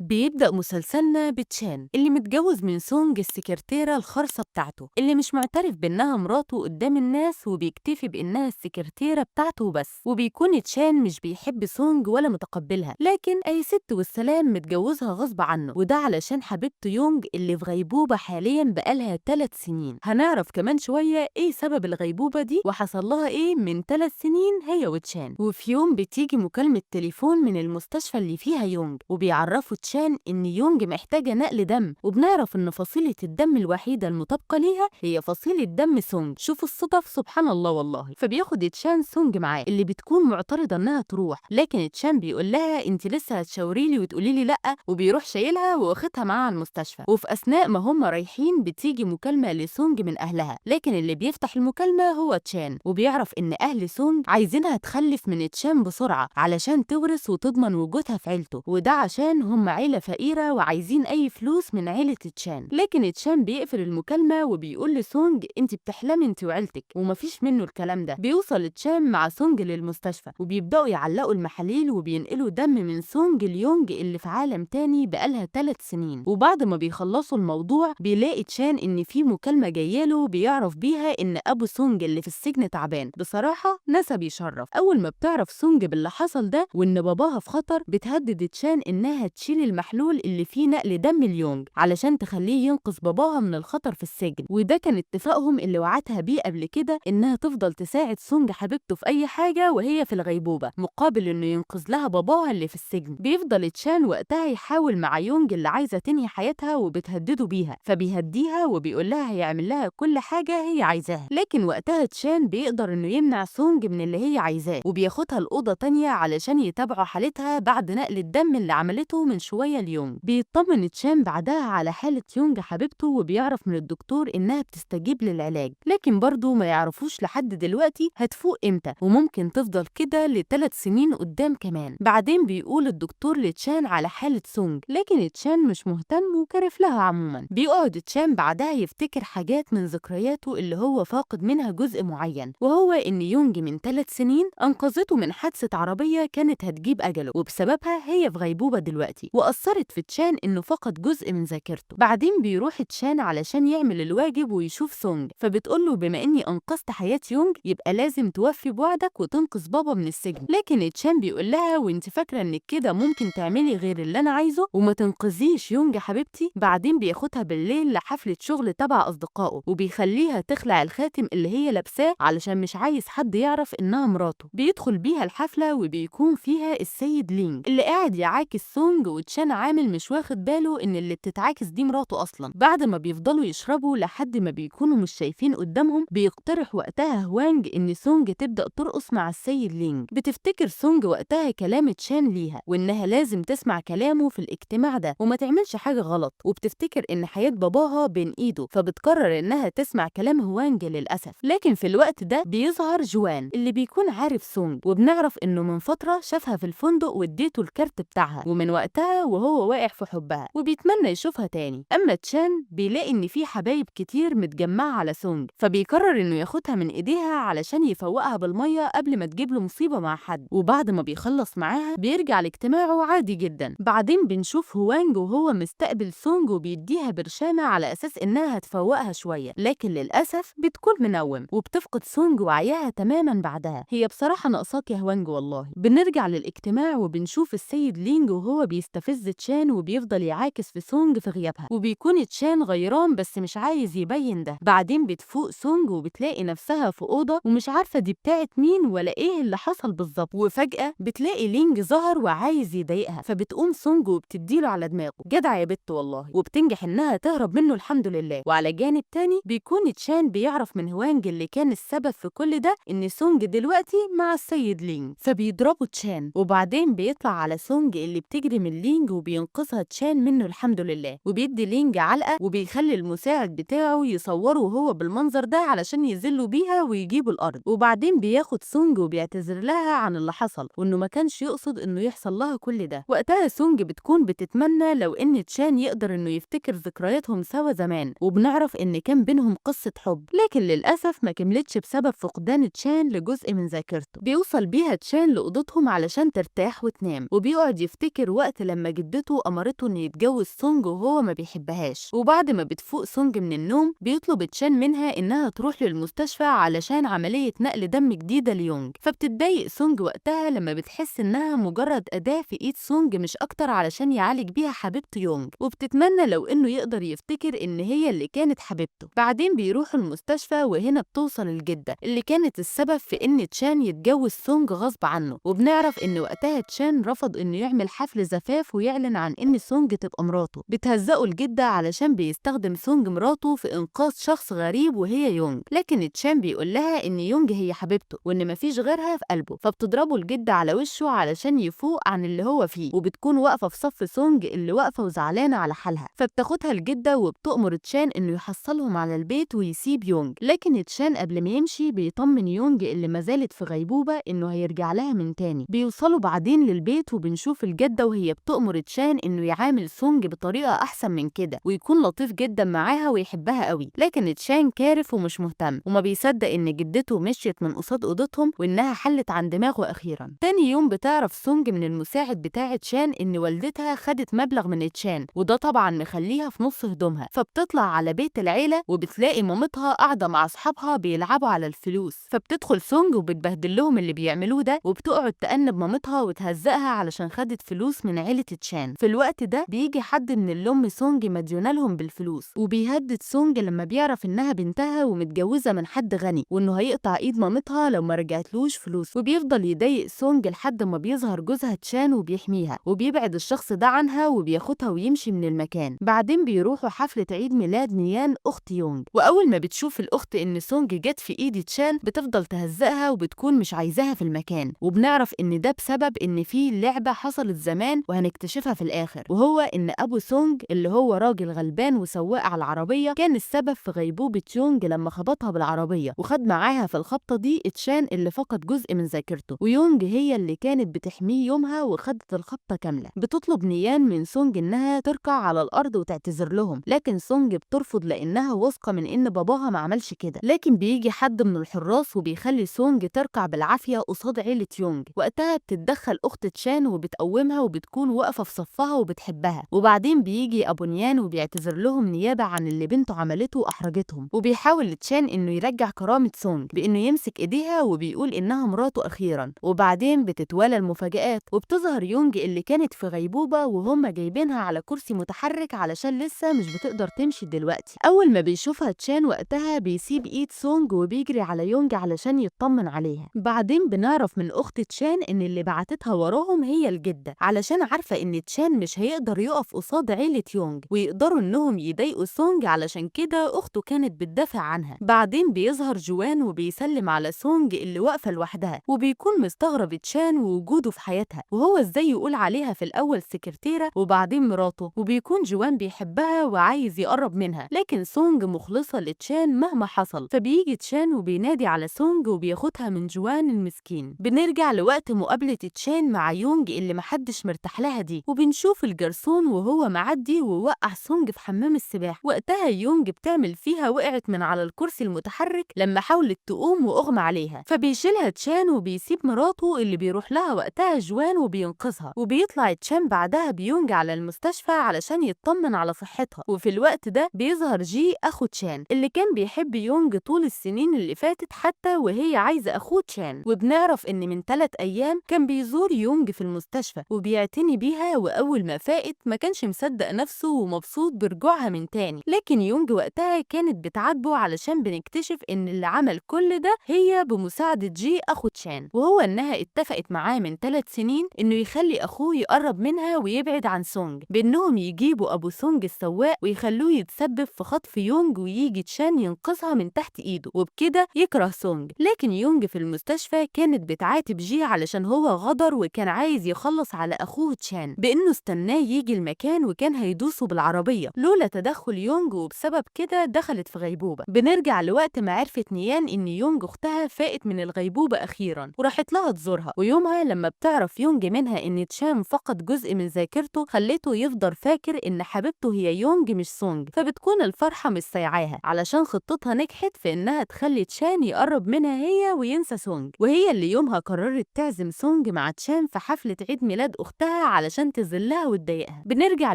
بيبدأ مسلسلنا بتشان اللي متجوز من سونج السكرتيرة الخرصة بتاعته اللي مش معترف بإنها مراته قدام الناس وبيكتفي بإنها السكرتيرة بتاعته وبس. وبيكون تشان مش بيحب سونج ولا متقبلها، لكن أي ست والسلام متجوزها غصب عنه، وده علشان حبيبته يونج اللي في غيبوبة حاليا بقالها 3 سنين. هنعرف كمان شوية إيه سبب الغيبوبة دي وحصل لها إيه من 3 سنين هي وتشان. وفي يوم بتيجي مكالمة تليفون من المستشفى اللي فيها يونج وبيعرفوا تشان إن يونج محتاجة نقل دم، وبنعرف إن فصيلة الدم الوحيدة المطابقة ليها هي فصيلة دم سونج. شوفوا الصدف سبحان الله والله. فبياخد تشان سونج معاه اللي بتكون معترضة إنها تروح، لكن تشان بيقول لها أنت لسه هتشاوري لي وتقولي لي لأ، وبيروح شايلها واخدها معاه على المستشفى. وفي أثناء ما هم رايحين بتيجي مكالمة لسونج من أهلها، لكن اللي بيفتح المكالمة هو تشان، وبيعرف إن أهل سونج عايزينها تخلف من تشان بسرعة علشان تورث وتضمن وجودها في عيلته، وده عشان هم عيلة فقيرة وعايزين أي فلوس من عيلة تشان. لكن تشان بيقفل المكالمة وبيقول لسونج أنت بتحلمي أنت وعيلتك ومفيش منه الكلام ده. بيوصل تشان مع سونج للمستشفى وبيبدأوا يعلقوا المحاليل وبينقلوا دم من سونج ليونج اللي في عالم تاني بقالها 3 سنين. وبعد ما بيخلصوا الموضوع بيلاقي تشان إن في مكالمة جاياله بيعرف بيها إن أبو سونج اللي في السجن تعبان. بصراحة نسب يشرف. أول ما بتعرف سونج باللي حصل ده وإن باباها في خطر بتهدد تشان إنها تشيل المحلول اللي فيه نقل دم ليونج علشان تخليه ينقذ باباها من الخطر في السجن. وده كان اتفاقهم اللي وعدها بيه قبل كده إنها تفضل تساعد سونج حبيبته في أي حاجة وهي في الغيبوبة مقابل إنه ينقذ لها باباها اللي في السجن. بيفضل تشان وقتها يحاول مع يونج اللي عايزة تنهي حياتها وبتهدده بيها، فبيهديها وبيقول لها هيعمل لها كل حاجة هي عايزاها. لكن وقتها تشان بيقدر إنه يمنع سونج من اللي هي عايزاه وبياخدها الأوضة تانية علشان يتابعوا حالتها بعد نقل الدم اللي عملته من شوية ليونج. بيطمن تشان بعدها على حالة يونج حبيبته وبيعرف من الدكتور إنها بتستجيب للعلاج، لكن برضه ما يعرفوش لحد دلوقتي هتفوق إمتى، وممكن تفضل كده ل3 سنين قدام كمان. بعدين بيقول الدكتور لتشان على حالة سونج، لكن تشان مش مهتم وكارف لها عموما. بيقعد تشان بعدها يفتكر حاجات من ذكرياته اللي هو فاقد منها جزء معين، وهو إن يونج من 3 سنين أنقذته من حادثة عربية كانت هتجيب أجله، وبسببها هي في غيبوبة دلوقتي، وأثرت في تشان إنه فقد جزء من ذاكرته. بعدين بيروح تشان علشان يعمل الواجب ويشوف سونج، فبتقوله بما إني أنقذت حياة يونج يبقى لازم توفي بوعدك وتنقذ بابا من السجن. لكن تشان بيقول لها وانت فاكرة إنك كده ممكن تعملي غير اللي أنا عايزه وما تنقذيش يونج حبيبتي؟ بعدين بياخدها بالليل لحفلة شغل تبع أصدقائه وبيخليها تخلع الخاتم اللي هي لابساه علشان مش عايز حد يعرف إنها مراته. بيدخل بيها الحفلة وبيكون فيها السيد لينج اللي قاعد يعاكس سونج، وتشان عامل مش واخد باله إن اللي بتتعاكس دي مراته أصلا. بعد ما بيفضلوا يشربوا لحد ما بيكونوا مش شايفين قدامهم بيقترح وقتها هوانج إن سونج تبدأ ترقص مع السيد لينج. بتفتكر سونج وقتها كلام تشان ليها وإنها لازم تسمع كلامه في الاجتماع ده وما تعملش حاجة غلط، وبتفتكر إن حياة باباها بين إيده فبتقرر إنها تسمع كلام هوانج للأسف. لكن في الوقت ده بيظهر جوان اللي بيكون عارف سونج، وبنعرف إنه من فترة شافها في الفندق واديته الكارت بتاعها، ومن وقتها وهو واقع في حبها وبيتمنى يشوفها تاني. أما تشان بيلاقي إن في حبايب كتير متجمعة على سونج، فبيقرر إنه ياخدها من إيديها علشان يفوقها بالمية قبل ما تجيب له مصيبة مع حد. وبعد ما بيخلص معاها بيرجع لاجتماعه عادي جدا. بعدين بنشوف هوانج وهو مستقبل سونج وبيديها برشامة على أساس إنها هتفوقها شوية، لكن للأسف بتكون منوم وبتفقد سونج وعيها تماما بعدها. هي بصراحة ناقصاك يا هوانج والله. بنرجع للاجتماع وبنشوف السيد لينج وهو بيستفز تشان وبيفضل يعاكس في سونج في غيابها، وبيكون تشان غيران بس مش عايز يبين ده. بعدين بتفوق سونج وبتلاقي نفسها في أوضة ومش عارفة دي بتاعت مين ولا إيه اللي حصل بالظبط، وفجأة بتلاقي لينج ظهر وعايز يضايقها، فبتقوم سونج وبتديله على دماغه جدع يا بت والله، وبتنجح إنها تهرب منه الحمد لله. وعلى جانب تاني بيكون تشان بيعرف من هوانج اللي كان السبب في كل ده إن سونج دلوقتي مع السيد لينج، فبيضربوا تشان. وبعدين بيطلع على سونج اللي بتجري من لينج وبينقذها تشان منه الحمد لله، وبيدي لينج علقة وبيخلي المساعد بتاعه يصوره وهو بالمنظر ده علشان يذلوا بيها ويجيبوا الأرض. وبعدين بياخد سونج وبيعتذر لها عن اللي حصل وإنه ما كانش يقصد إنه يحصل لها كل ده. وقتها سونج بتكون بتتمنى لو إن تشان يقدر إنه يفتكر ذكرياتهم سوا زمان، وبنعرف إن كان بينهم قصة حب، لكن للأسف ما كملتش بسبب فقدان تشان لجزء من ذاكرته. بيوصل بيها تشان لأوضتهم علشان ترتاح وتنام، وبيقعد يفتكر وقت لما لما جدته أمرته إنه يتجوز سونج وهو ما بيحبهاش. وبعد ما بتفوق سونج من النوم بيطلب تشان منها إنها تروح للمستشفى علشان عملية نقل دم جديدة ليونج. فبتتضايق سونج وقتها لما بتحس إنها مجرد أداة في إيد سونج مش أكتر علشان يعالج بيها حبيبته يونج، وبتتمنى لو إنه يقدر يفتكر إن هي اللي كانت حبيبته. بعدين بيروحوا المستشفى وهنا بتوصل الجدة اللي كانت السبب في إن تشان يتجوز سونج غصب عنه. وبنعرف إن وقتها تشان رفض إنه يعمل حفل زفاف ويعلن عن إن سونج تبقى مراته. بتهزقه الجدة علشان بيستخدم سونج مراته في إنقاذ شخص غريب وهي يونج، لكن تشان بيقول لها إن يونج هي حبيبته وإن مفيش غيرها في قلبه. فبتضربه الجدة على وشه علشان يفوق عن اللي هو فيه، وبتكون واقفة في صف سونج اللي واقفة وزعلانة على حالها. فبتاخدها الجدة وبتأمر تشان إنه يحصلهم على البيت ويسيب يونج، لكن تشان قبل ما يمشي بيطمن يونج اللي ما زالت في غيبوبة إنه هيرجع لها من تاني. بيوصلوا بعدين للبيت وبنشوف الجدة وهي بتأمر تشان إنه يعامل سونج بطريقة أحسن من كده ويكون لطيف جدا معاها ويحبها قوي، لكن تشان كارف ومش مهتم وما بيصدق إن جدته مشيت من قصاد أوضتهم وإنها حلت عن دماغه أخيرا. تاني يوم بتعرف سونج من المساعد بتاع تشان إن والدتها خدت مبلغ من تشان، وده طبعا مخليها في نص هدومها. فبتطلع على بيت العيلة وبتلاقي مامتها قاعدة مع أصحابها بيلعبوا على الفلوس. فبتدخل سونج وبتبهدل لهم اللي بيعملوه ده، وبتقعد تأنب مامتها وتهزقها علشان خدت فلوس من عيلة تشان. في الوقت ده بيجي حد من اللي أم سونج مديونه لهم بالفلوس، وبيهدد سونج لما بيعرف إنها بنتها ومتجوزة من حد غني وإنه هيقطع إيد مامتها لو ما رجعتلوش فلوس. وبيفضل يضايق سونج لحد ما بيظهر جوزها تشان وبيحميها، وبيبعد الشخص ده عنها وبياخدها ويمشي من المكان. بعدين بيروحوا حفلة عيد ميلاد نيان أخت يونج، وأول ما بتشوف الأخت إن سونج جت في إيد تشان بتفضل تهزقها وبتكون مش عايزاها في المكان. وبنعرف إن ده بسبب إن في لعبة حصلت زمان وهنكتشفها في الآخر، وهو إن أبو سونج اللي هو راجل غلبان وسواق على العربية كان السبب في غيبوبة يونج لما خبطها بالعربية، وخد معاها في الخبطة دي تشان اللي فقد جزء من ذاكرته، ويونج هي اللي كانت بتحميه يومها وخدت الخبطة كاملة. بتطلب نيان من سونج إنها تركع على الأرض وتعتذر لهم، لكن سونج بترفض لأنها واثقة من إن باباها ما عملش كده. لكن بيجي حد من الحراس وبيخلي سونج تركع بالعافية قصاد عيلة يونج. وقتها بتتدخل أخت تشان وبتقومها وبتكون واقفة في صفها وبتحبها. وبعدين بيجي أبو نيان وبيعتذر لهم نيابة عن اللي بنته عملته وأحرجتهم، وبيحاول تشان إنه يرجع كرامة سونج بإنه يمسك إيديها وبيقول إنها مراته أخيرا. وبعدين بتتوالى المفاجآت وبتظهر يونج اللي كانت في غيبوبة وهم جايبينها على كرسي متحرك علشان لسه مش بتقدر تمشي دلوقتي. أول ما بيشوفها تشان وقتها بيسيب إيد سونج وبيجري على يونج علشان يطمن عليها. بعدين بنعرف من أخت تشان إن اللي بعتتها وراهم هي الجدة علشان عارفة إن تشان مش هيقدر يقف قصاد عيلة يونج ويقدروا إنهم يضايقوا سونج، علشان كده أخته كانت بتدافع عنها. بعدين بيظهر جوان وبيسلم على سونج اللي واقفة لوحدها، وبيكون مستغرب تشان ووجوده في حياتها وهو إزاي يقول عليها في الأول سكرتيرة وبعدين مراته. وبيكون جوان بيحبها وعايز يقرب منها، لكن سونج مخلصة لتشان مهما حصل. فبيجي تشان وبينادي على سونج وبياخدها من جوان المسكين. بنرجع لوقت مقابلة تشان مع يونج اللي محدش مرتاح لها دي، وبنشوف الجرسون وهو معدي ووقع سونج في حمام السباحة. وقتها يونج بتعمل فيها وقعت من على الكرسي المتحرك لما حاولت تقوم وأغمى عليها. فبيشيلها تشان وبيسيب مراته اللي بيروح لها وقتها جوان وبينقذها. وبيطلع تشان بعدها بيونج على المستشفى علشان يطمن على صحتها. وفي الوقت ده بيظهر جي أخو تشان اللي كان بيحب يونج طول السنين اللي فاتت حتى وهي عايزة أخوه تشان. وبنعرف إن من 3 أيام كان بيزور يونج في المستشفى وبيعتني بيها، وأول ما فاقت ما كانش مصدق نفسه ومبسوط برجوعها من تاني. لكن يونج وقتها كانت بتعاتبه علشان بنكتشف إن اللي عمل كل ده هي بمساعدة جي أخو تشان، وهو إنها اتفقت معاه من 3 سنين إنه يخلي أخوه يقرب منها ويبعد عن سونج، بإنهم يجيبوا أبو سونج السواق ويخلوه يتسبب في خطف يونج ويجي تشان ينقذها من تحت إيده وبكده يكره سونج. لكن يونج في المستشفى كانت بتعاتب جي علشان هو غدر وكان عايز يخلص على أخوه تشان بإنه استناه يجي المكان وكان هيدوسه بالعربية لولا تدخل يونج، وبسبب كده دخلت في غيبوبة. بنرجع لوقت ما عرفت نيان إن يونج أختها فاقت من الغيبوبة أخيرا وراحت لها تزورها. ويومها لما بتعرف يونج منها إن تشان فقد جزء من ذاكرته خلته يفضل فاكر إن حبيبته هي يونج مش سونج. فبتكون الفرحة مش سايعاها علشان خطتها نجحت في إنها تخلي تشان يقرب منها هي وينسى سونج، وهي اللي يومها قررت تعزم سونج مع تشان في حفلة عيد ميلاد أختها علشان علشان تذلها وتضايقها. بنرجع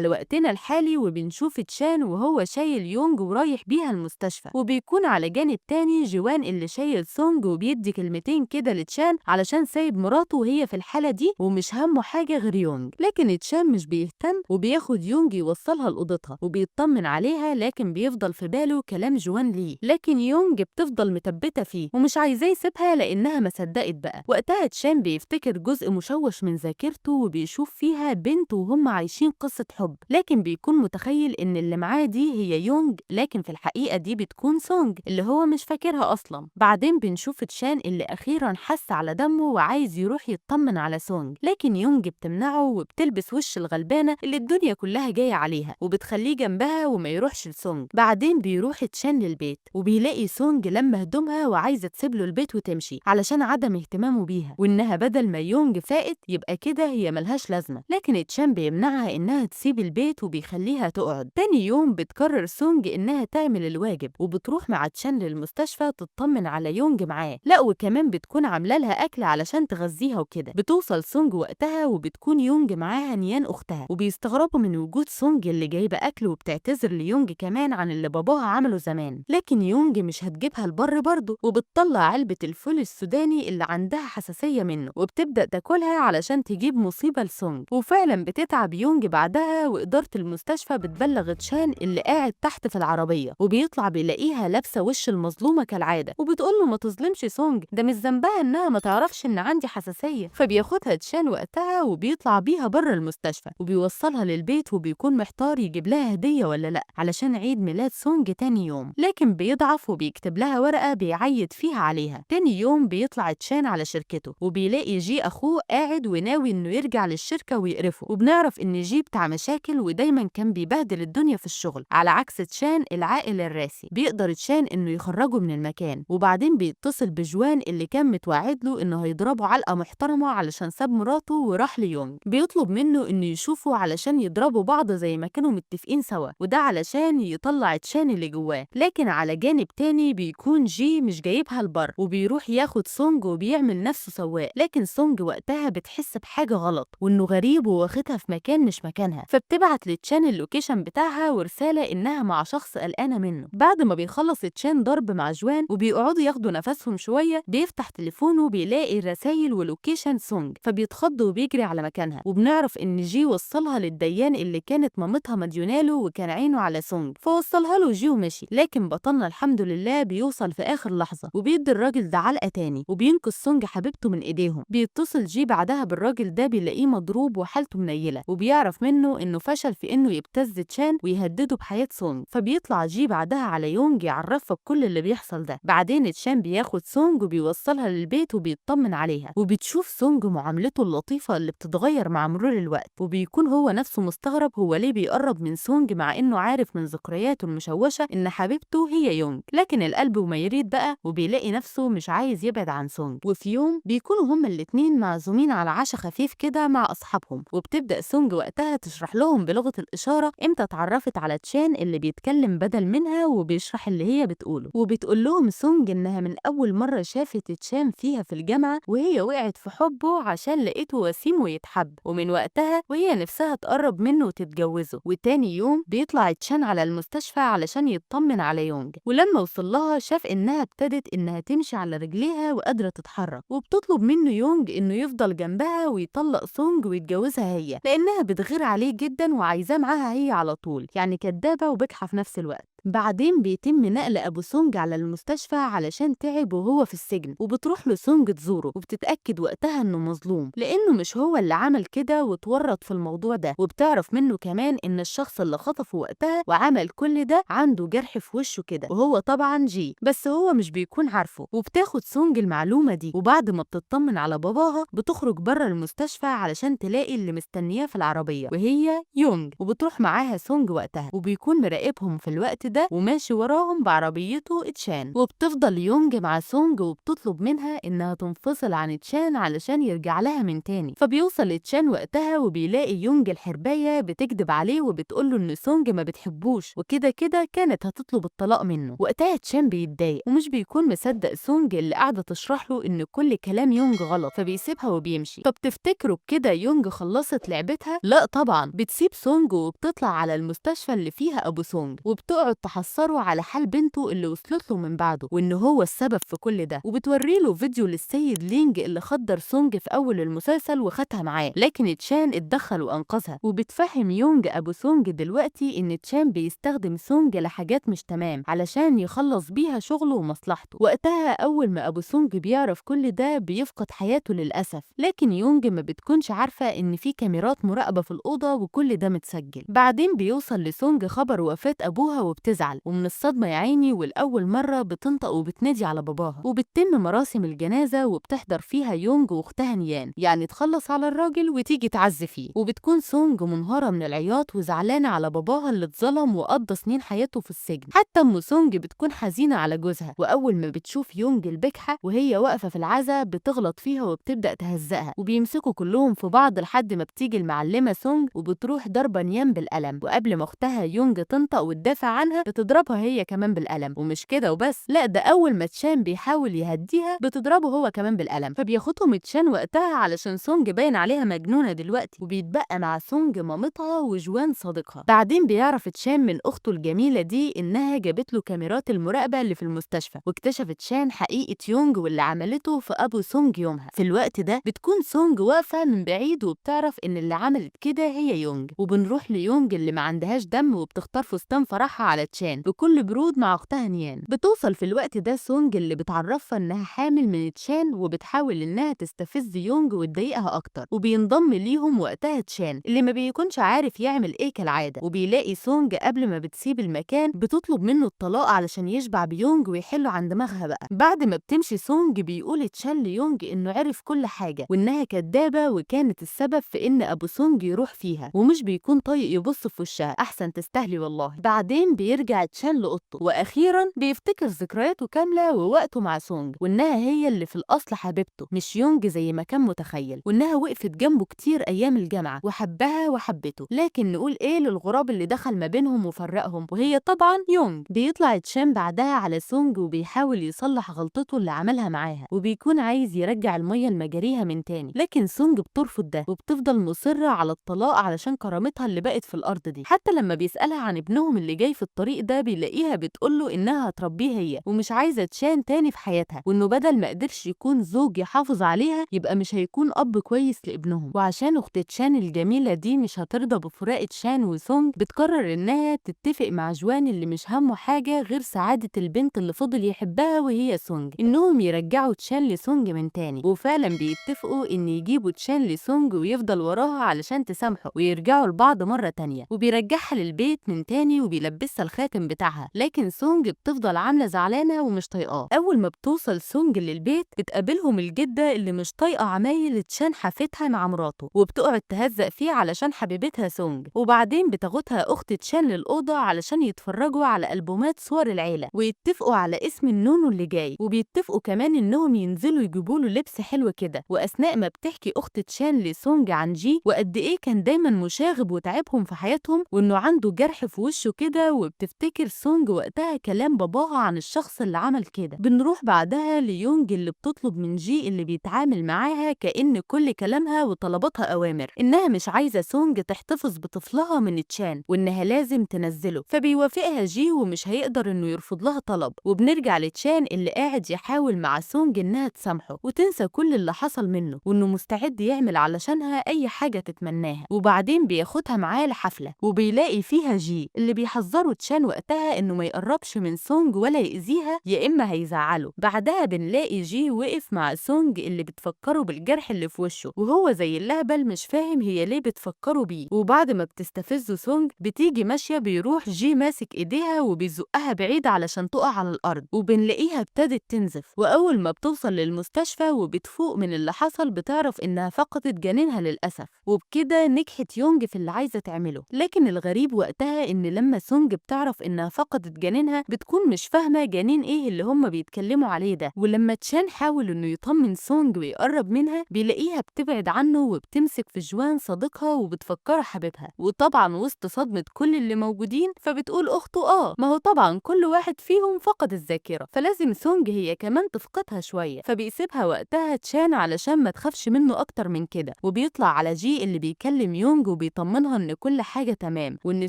لوقتنا الحالي وبنشوف تشان وهو شايل يونج ورايح بيها المستشفى، وبيكون على جانب تاني جوان اللي شايل سونج وبيدي كلمتين كده لتشان علشان سايب مراته وهي في الحالة دي ومش همه حاجة غير يونج. لكن تشان مش بيهتم وبياخد يونج يوصلها لأوضتها وبيطمن عليها، لكن بيفضل في باله كلام جوان ليه. لكن يونج بتفضل متبتة فيه ومش عايزاه يسيبها لأنها ما صدقت بقى. وقتها تشان بيفتكر جزء مشوش من ذاكرته وبيشوف فيها بنته وهم عايشين قصة حب، لكن بيكون متخيل إن اللي معاه دي هي يونج، لكن في الحقيقة دي بتكون سونج اللي هو مش فاكرها أصلا. بعدين بنشوف تشان اللي أخيرا حس على دمه وعايز يروح يطمن على سونج، لكن يونج بتمنعه وبتلبس وش الغلبانة اللي الدنيا كلها جاية عليها وبتخليه جنبها وما يروحش لسونج. بعدين بيروح تشان للبيت وبيلاقي سونج لما هدومها وعايزة تسيب له البيت وتمشي علشان عدم اهتمامه بيها، وإنها بدل ما يونج فائت يبقى كده هي ملهاش لازمة. لكن تشان بيمنعها إنها تسيب البيت وبيخليها تقعد. تاني يوم بتقرر سونج إنها تعمل الواجب وبتروح مع تشان للمستشفى تطمن على يونج معاه، لا وكمان بتكون عاملة لها أكل علشان تغذيها وكده. بتوصل سونج وقتها وبتكون يونج معاها نيان أختها، وبيستغربوا من وجود سونج اللي جايبة أكل وبتعتذر ليونج كمان عن اللي باباها عمله زمان. لكن يونج مش هتجيبها البر برضه وبتطلع علبة الفول السوداني اللي عندها حساسية منه وبتبدأ تاكلها علشان تجيب مصيبة لسونج. وفعلا بتتعب يونج بعدها، وإدارة المستشفى بتبلغ تشان اللي قاعد تحت في العربية وبيطلع بيلاقيها لابسة وش المظلومة كالعادة وبتقول له ما تظلمش سونج، ده مش ذنبها إنها ما تعرفش إن عندي حساسية. فبياخدها تشان وقتها وبيطلع بيها بره المستشفى وبيوصلها للبيت وبيكون محتار يجيب لها هدية ولا لأ علشان عيد ميلاد سونج تاني يوم، لكن بيضعف وبيكتب لها ورقة بيعيد فيها عليها. تاني يوم بيطلع تشان على شركته وبيلاقي جي أخوه قاعد وناوي إنه يرجع للشركة ويقرفه، وبنعرف إن جي بتاع مشاكل ودايما كان بيبهدل الدنيا في الشغل، على عكس تشان العاقل الراسي. بيقدر تشان إنه يخرجه من المكان، وبعدين بيتصل بجوان اللي كان متوعد له إنه هيضربه علقة محترمة علشان ساب مراته وراح ليونج. بيطلب منه إنه يشوفه علشان يضربوا بعض زي ما كانوا متفقين سوا، وده علشان يطلع تشان اللي جواه. لكن على جانب تاني بيكون جي مش جايبها البر وبيروح ياخد سونج وبيعمل نفسه سواق، لكن سونج وقتها بتحس بحاجة غلط وإنه غريب وواخدها في مكان مش مكانها، فبتبعت لتشان اللوكيشن بتاعها ورسالة إنها مع شخص قلقانة منه. بعد ما بيخلص تشان ضرب مع جوان وبيقعدوا ياخدوا نفسهم شوية، بيفتح تليفونه وبيلاقي رسايل ولوكيشن سونج، فبيتخض وبيجري على مكانها. وبنعرف إن جي وصلها للديان اللي كانت مامتها مديوناله وكان عينه على سونج، فوصلها له جي ومشي. لكن بطلنا الحمد لله بيوصل في آخر لحظة وبيدي الراجل ده علقة تاني وبينقذ سونج حبيبته من إيديهم. بيتصل جي بعدها بالراجل ده بيلاقيه مضروب وحالته منيلة، وبيعرف منه إنه فشل في إنه يبتز تشان ويهدده بحياة سونج. فبيطلع جي بعدها على يونج يعرفها بكل اللي بيحصل ده. بعدين تشان بياخد سونج وبيوصلها للبيت وبيطمن عليها، وبتشوف سونج معاملته اللطيفة اللي بتتغير مع مرور الوقت، وبيكون هو نفسه مستغرب هو ليه بيقرب من سونج مع إنه عارف من ذكرياته المشوشة إن حبيبته هي يونج. لكن القلب وما يريد بقى، وبيلاقي نفسه مش عايز يبعد عن سونج. وفي يوم بيكونوا هما الاتنين معزومين على عشاء خفيف كده مع أصحابهم، وبتبدأ سونج وقتها تشرح لهم بلغة الإشارة إمتى اتعرفت على تشان اللي بيتكلم بدل منها وبيشرح اللي هي بتقوله. وبتقول لهم سونج إنها من أول مرة شافت تشان فيها في الجامعة وهي وقعت في حبه عشان لقيته وسيم ويتحب، ومن وقتها وهي نفسها تقرب منه وتتجوزه. وتاني يوم بيطلع تشان على المستشفى علشان يطمن على يونج، ولما وصل لها شاف إنها ابتدت إنها تمشي على رجليها وقادرة تتحرك، وبتطلب منه يونج إنه يفضل جنبها ويطلق سونج ويتجوزها هي، لأنها بتغير عليه جدا وعايزاه معاها هي على طول، يعني كدابة وبجحة في نفس الوقت. بعدين بيتم نقل أبو سونج على المستشفى علشان تعب وهو في السجن، وبتروح له سونج تزوره وبتتأكد وقتها إنه مظلوم لأنه مش هو اللي عمل كده واتورط في الموضوع ده. وبتعرف منه كمان إن الشخص اللي خطفه وقتها وعمل كل ده عنده جرح في وشه كده، وهو طبعا جي، بس هو مش بيكون عارفه. وبتاخد سونج المعلومة دي، وبعد ما بتطمن على باباها بتخرج بره المستشفى علشان تلاقي اللي مستنياه في العربية وهي يونج، وبتروح معاها سونج وقتها، وبيكون مراقبهم في الوقت ده ده وماشي وراهم بعربيته تشان. وبتفضل يونج مع سونج وبتطلب منها إنها تنفصل عن تشان علشان يرجع لها من تاني. فبيوصل تشان وقتها وبيلاقي يونج الحرباية بتكدب عليه وبتقوله إن سونج ما بتحبوش وكده كده كانت هتطلب الطلاق منه. وقتها تشان بيتضايق ومش بيكون مصدق سونج اللي قاعدة تشرح له إن كل كلام يونج غلط، فبيسيبها وبيمشي. فبتفتكروا بكده يونج خلصت لعبتها؟ لا طبعا، بتسيب سونج وبتطلع على المستشفى اللي فيها أبو سونج وبتقعد تحسره على حال بنته اللي وصلت له من بعده وإن هو السبب في كل ده. وبتوري له فيديو للسيد لينج اللي خدر سونج في أول المسلسل وخدها معاه، لكن تشان اتدخل وأنقذها. وبتفهم يونج أبو سونج دلوقتي إن تشان بيستخدم سونج لحاجات مش تمام علشان يخلص بيها شغله ومصلحته. وقتها أول ما أبو سونج بيعرف كل ده بيفقد حياته للأسف، لكن يونج ما بتكونش عارفة إن في كاميرات مراقبة في الأوضة وكل ده متسجل. بعدين بيوصل لسونج خبر وفاة أبوها وبتزعل ومن الصدمة يا عيني، والأول مرة بتنطق وبتنادي على باباها. وبتتم مراسم الجنازة وبتحضر فيها يونج وأختها نيان، يعني تخلص على الراجل وتيجي تعزي فيه. وبتكون سونج منهارة من العياط وزعلانة على باباها اللي اتظلم وقضى سنين حياته في السجن. حتى أم سونج بتكون حزينة على جوزها، وأول ما بتشوف يونج البجحة وهي واقفة في العزا بتغلط فيها وبتبدأ تهزقها، وبيمسكوا كلهم في بعض لحد ما بتيجي المعلمة سونج وبتروح ضربة نيان بالقلم. وقبل ما أختها يونج تنطق وتدافع عنها بتضربها هي كمان بالقلم. ومش كده وبس، لا ده أول ما تشان بيحاول يهديها بتضربه هو كمان بالقلم. فبياخدهم تشان وقتها علشان سونج باين عليها مجنونة دلوقتي، وبيتبقى مع سونج مامتها وجوان صديقها. بعدين بيعرف تشان من أخته الجميلة دي إنها جابت له كاميرات المراقبة اللي في المستشفى، واكتشفت تشان حقيقة يونج واللي عملته في أبو سونج يومها. في الوقت ده بتكون سونج واقفة من بعيد وبتعرف إن اللي عملت كده هي يونج. وبنروح ليونج اللي ما عندهاش دم وبتختار فستان فرحها على تشان بكل برود مع أختها نيان. بتوصل في الوقت ده سونج اللي بتعرفها إنها حامل من تشان وبتحاول إنها تستفز يونج وتضايقها أكتر. وبينضم ليهم وقتها تشان اللي ما بيكونش عارف يعمل إيه كالعادة. وبيلاقي سونج قبل ما بتسيب المكان بتطلب منه الطلاق علشان يشبع بيونج ويحله عن دماغها بقى. بعد ما بتمشي سونج بيقول تشان ليونج إنه عرف كل حاجة وإنها كدابة وكانت السبب في إن أبو سونج يروح فيها ومش بيكون طايق يبص في وشها. أحسن تستاهلي والله. بعدين بيرجع تشان لأوضته وأخيرا بيفتكر ذكرياته كاملة ووقته مع سونج وإنها هي اللي في الأصل حبيبته مش يونج زي ما كان متخيل، وإنها وقفت جنبه كتير أيام الجامعة وحبها وحبته. لكن نقول إيه للغراب اللي دخل ما بينهم وفرقهم، وهي طبعا يونج. بيطلع تشان بعدها على سونج وبيحاول يصلح غلطته اللي عملها معاها وبيكون عايز يرجع المية لمجاريها من تاني، لكن سونج بترفض ده وبتفضل مصرة على الطلاق علشان كرامتها اللي بقت في الأرض دي. حتى لما بيسألها عن ابنهم اللي جاي في الطريق ده بيلاقيها بتقوله إنها هتربيه هي ومش عايزة تشان تاني في حياتها، وإنه بدل ما قدرش يكون زوج يحافظ عليها يبقى مش هيكون أب كويس لابنهم. وعشان أخت تشان الجميلة دي مش هترضى بفراق تشان وسونج بتقرر إنها تتفق مع جوان اللي مش همه حاجة غير سعادة البنت اللي فضل يحبها وهي سونج إنهم يرجعوا تشان لسونج من تاني. وفعلا بيتفقوا إن يجيبوا تشان لسونج ويفضل وراها علشان تسامحه ويرجعوا لبعض مرة تانية، وبيرجعها للبيت من تاني وبيلبسها الخاتم بتاعها. لكن سونج بتفضل عاملة زعلانة ومش طايقاه. أول ما بتوصل سونج للبيت بتقابلهم الجدة اللي مش طايقة عمايل تشان حفيدها مع مراته وبتقعد تهزق فيه علشان حبيبتها سونج. وبعدين بتاخدها أخت تشان للأوضة علشان يتفرجوا على ألبومات صور العيلة ويتفقوا على اسم النونو اللي جاي، وبيتفقوا كمان إنهم ينزلوا يجيبوا له لبس حلو كده. وأثناء ما بتحكي أخت تشان لسونج عن جي وقد إيه كان دايما مشاغب وتعبهم في حياتهم وإنه عنده جرح في وشه كده، وبتفتكر سونج وقتها كلام باباها عن الشخص اللي عمل كده. بنروح بعدها ليونج اللي بتطلب من جي اللي بيتعامل معاها كأن كل كلامها وطلباتها أوامر، إنها مش عايزة سونج تحتفظ بطفلها من تشان وإنها لازم تنزله. فبيوافقها جي ومش هيقدر إنه يرفض لها طلب. وبنرجع لتشان اللي قاعد يحاول مع سونج إنها تسامحه وتنسى كل اللي حصل منه وإنه مستعد يعمل علشانها أي حاجة تتمناها. وبعدين بياخدها معاه لحفلة وبيلاقي فيها جي اللي بيحذروا تشان وقتها إنه ما يقربش من سونج ولا يأذيها يا إما هيزعله. بعدها بنلاقي جي وقف مع سونج اللي بتفكره بالجرح اللي في وشه وهو زي اللهبل مش فاهم هي ليه بتفكره بيه. وبعد ما بتستفزه سونج بتيجي ماشية بيروح جي ماسك إيديها وبيزقها بعيد علشان تقع على الأرض، وبنلاقيها ابتدت تنزف. وأول ما بتوصل للمستشفى وبتفوق من اللي حصل بتعرف إنها فقدت جنينها للأسف. وبكده نجحت يونج في اللي عايزة تعمله. لكن الغريب وقتها إن لما سونج بتعرف بتعرف إنها فقدت جنينها بتكون مش فاهمة جنين إيه اللي هما بيتكلموا عليه ده، ولما تشان حاول إنه يطمن سونج ويقرب منها بيلاقيها بتبعد عنه وبتمسك في جوان صديقها وبتفكرها حبيبها. وطبعا وسط صدمة كل اللي موجودين فبتقول أخته ما هو طبعا كل واحد فيهم فقد الذاكرة، فلازم سونج هي كمان تفقدها شوية. فبيسيبها وقتها تشان علشان ما تخافش منه أكتر من كده، وبيطلع على جي اللي بيكلم يونج وبيطمنها إن كل حاجة تمام وإن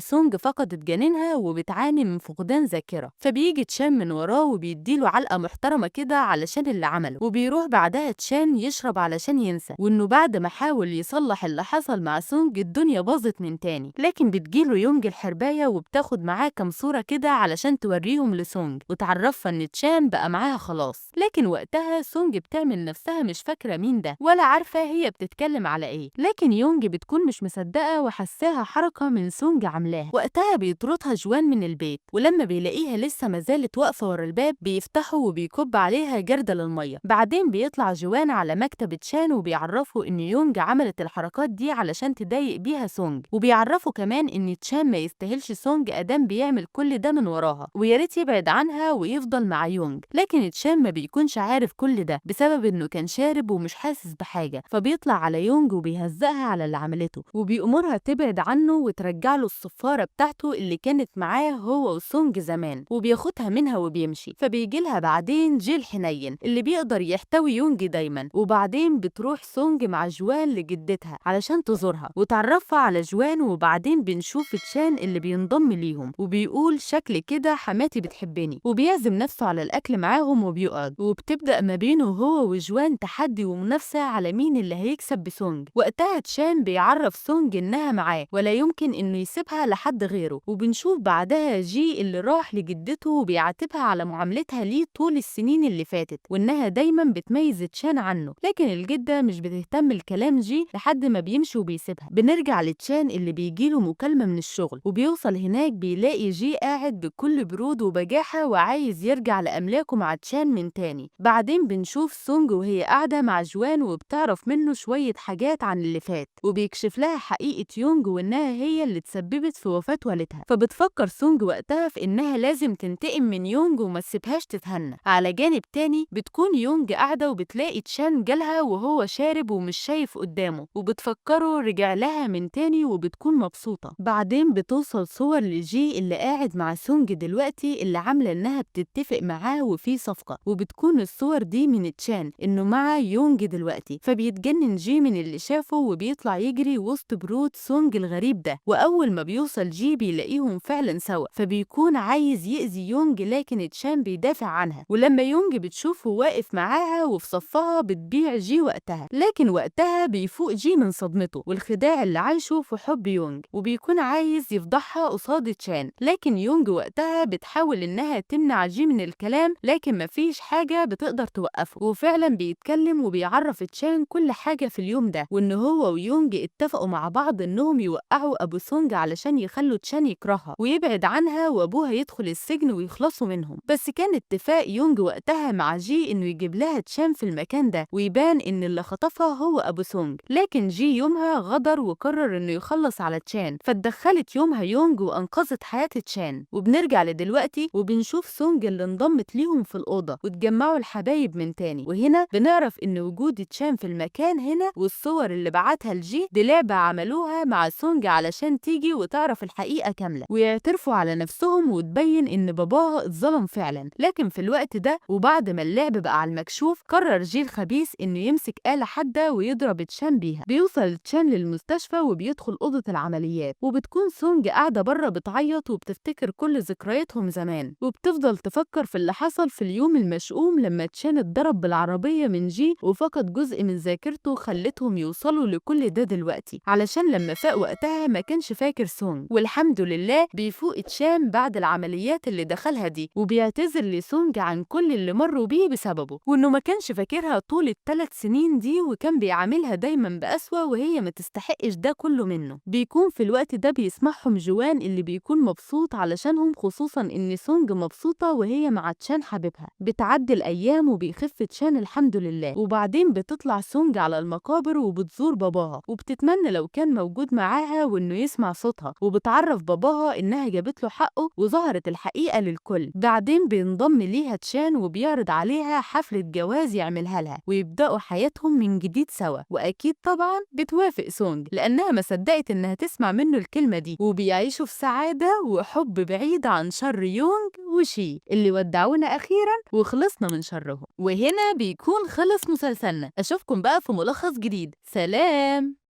سونج فقدت جنينها وبتعاني من فقدان ذاكرة. فبيجي تشان من وراه وبيديله علقة محترمة كده علشان اللي عمله، وبيروح بعدها تشان يشرب علشان ينسى وإنه بعد ما حاول يصلح اللي حصل مع سونج الدنيا باظت من تاني. لكن بتجيله يونج الحرباية وبتاخد معاه كام صورة كده علشان توريهم لسونج وتعرفها إن تشان بقى معاها خلاص. لكن وقتها سونج بتعمل نفسها مش فاكرة مين ده ولا عارفة هي بتتكلم على إيه، لكن يونج بتكون مش مصدقة وحساها حركة من سونج عاملاها. وقتها بيطردها جوان من البيت، ولما بيلاقيها لسه ما زالت واقفة ورا الباب بيفتحه وبيكب عليها جردل المية. بعدين بيطلع جوان على مكتب تشان وبيعرفوا إن يونج عملت الحركات دي علشان تضايق بيها سونج، وبيعرفوا كمان إن تشان ما يستاهلش سونج أدام بيعمل كل ده من وراها ويا ريت يبعد عنها ويفضل مع يونج. لكن تشان ما بيكونش عارف كل ده بسبب إنه كان شارب ومش حاسس بحاجة، فبيطلع على يونج وبيهزقها على اللي عملته وبيأمرها تبعد عنه وترجع له الصفارة بتاعته اللي كانت معاه هو وسونج زمان، وبياخدها منها وبيمشي. فبيجي لها بعدين جيل حنين اللي بيقدر يحتوي يونج دايما. وبعدين بتروح سونج مع جوان لجدتها علشان تزورها وتعرفها على جوان، وبعدين بنشوف تشان اللي بينضم ليهم وبيقول شكل كده حماتي بتحبني، وبيعزم نفسه على الأكل معاهم وبيقعد، وبتبدأ ما بينه هو وجوان تحدي ومنافسة على مين اللي هيكسب بسونج. وقتها تشان بيعرف سونج إنها معاه ولا يمكن إنه يسيبها لحد غيره، وبنشوف بعدها جي اللي راح لجدته وبيعاتبها على معاملتها ليه طول السنين اللي فاتت وإنها دايما بتميز تشان عنه. لكن الجدة مش بتهتم الكلام جي لحد ما بيمشي وبيسيبها. بنرجع لتشان اللي بيجيله مكالمة من الشغل وبيوصل هناك بيلاقي جي قاعد بكل برود وبجاحة وعايز يرجع لأملاكه مع تشان من تاني. بعدين بنشوف سونج وهي قاعدة مع جوان وبتعرف منه شوية حاجات عن اللي فات وبيكشف لها حقيقة يونج وإنها هي اللي تسببت في وفاة والدها. فبتفكر سونج وقتها في إنها لازم تنتقم من يونج وما تسيبهاش تتهنى. على جانب تاني بتكون يونج قاعدة وبتلاقي تشان جالها وهو شارب ومش شايف قدامه وبتفكره رجع لها من تاني وبتكون مبسوطة. بعدين بتوصل صور لجي اللي قاعد مع سونج دلوقتي اللي عاملة إنها بتتفق معاه وفي صفقة، وبتكون الصور دي من تشان إنه مع يونج دلوقتي. فبيتجنن جي من اللي شافه وبيطلع يجري وسط برود سونج الغريب ده، وأول ما بيوصل جي بيلاقيهم فعلا سوا فبيكون عايز يأذي يونج لكن تشان بيدافع عنها. ولما يونج بتشوفه واقف معاها وفي صفها بتبيع جي وقتها، لكن وقتها بيفوق جي من صدمته والخداع اللي عايشه في حب يونج وبيكون عايز يفضحها قصاد تشان. لكن يونج وقتها بتحاول إنها تمنع جي من الكلام لكن مفيش حاجة بتقدر توقفه، وفعلا بيتكلم وبيعرف تشان كل حاجة في اليوم ده وإن هو ويونج اتفقوا مع بعض إنهم يوقعوا أبو سونج علشان يخلوا تشان يكرهها ويبعد عنها وأبوها يدخل السجن ويخلصوا منهم. بس كان اتفاق يونج وقتها مع جي إنه يجيب لها تشان في المكان ده ويبان إن اللي خطفها هو أبو سونج. لكن جي يومها غدر وقرر إنه يخلص على تشان، فاتدخلت يومها يونج وأنقذت حياة تشان. وبنرجع لدلوقتي وبنشوف سونج اللي انضمت ليهم في الأوضة واتجمعوا الحبايب من تاني، وهنا بنعرف إن وجود تشان في المكان هنا والصور اللي بعتها لجي دي لعبة عملوها مع سونج علشان تيجي وتعرف الحقيقة كاملة ويعترفوا على نفسهم وتبين إن باباها اتظلم فعلا. لكن في الوقت ده وبعد ما اللعب بقى على المكشوف قرر جي الخبيث إنه يمسك آلة حادة ويضرب تشان بيها. بيوصل تشان للمستشفى وبيدخل أوضة العمليات وبتكون سونج قاعدة بره بتعيط وبتفتكر كل ذكرياتهم زمان وبتفضل تفكر في اللي حصل في اليوم المشؤوم لما تشان اتضرب بالعربية من جي وفقد جزء من ذاكرته خلتهم يوصلوا لكل ده دلوقتي علشان لما فاق وقتها ما كانش فاكر سونج. والحمد لله بيفوق تشان بعد العمليات اللي دخلها دي وبيعتذر لسونج عن كل اللي مروا بيه بسببه وإنه ما كانش فاكرها طول ال3 سنين دي وكان بيعاملها دايما بأسوأ وهي ما تستحقش ده كله منه. بيكون في الوقت ده بيسمعهم جوان اللي بيكون مبسوط علشانهم خصوصا إن سونج مبسوطة وهي مع تشان حبيبها. بتعدي الأيام وبيخف تشان الحمد لله، وبعدين بتطلع سونج على المقابر وبتزور باباها وبتتمنى لو كان موجود معاها وإنه يسمع صوتها وبتعرف باباها إنها جابت له حقه وظهرت الحقيقة للكل. بعدين بينضم ليها تشان وبيعرض عليها حفلة جواز يعملها لها ويبدأوا حياتهم من جديد سوا. وأكيد طبعا بتوافق سونج لأنها ما صدقت إنها تسمع منه الكلمة دي، وبيعيشوا في سعادة وحب بعيد عن شر يونج وشي اللي ودعونا أخيرا وخلصنا من شرهم. وهنا بيكون خلص مسلسلنا. أشوفكم بقى في ملخص جديد. سلام.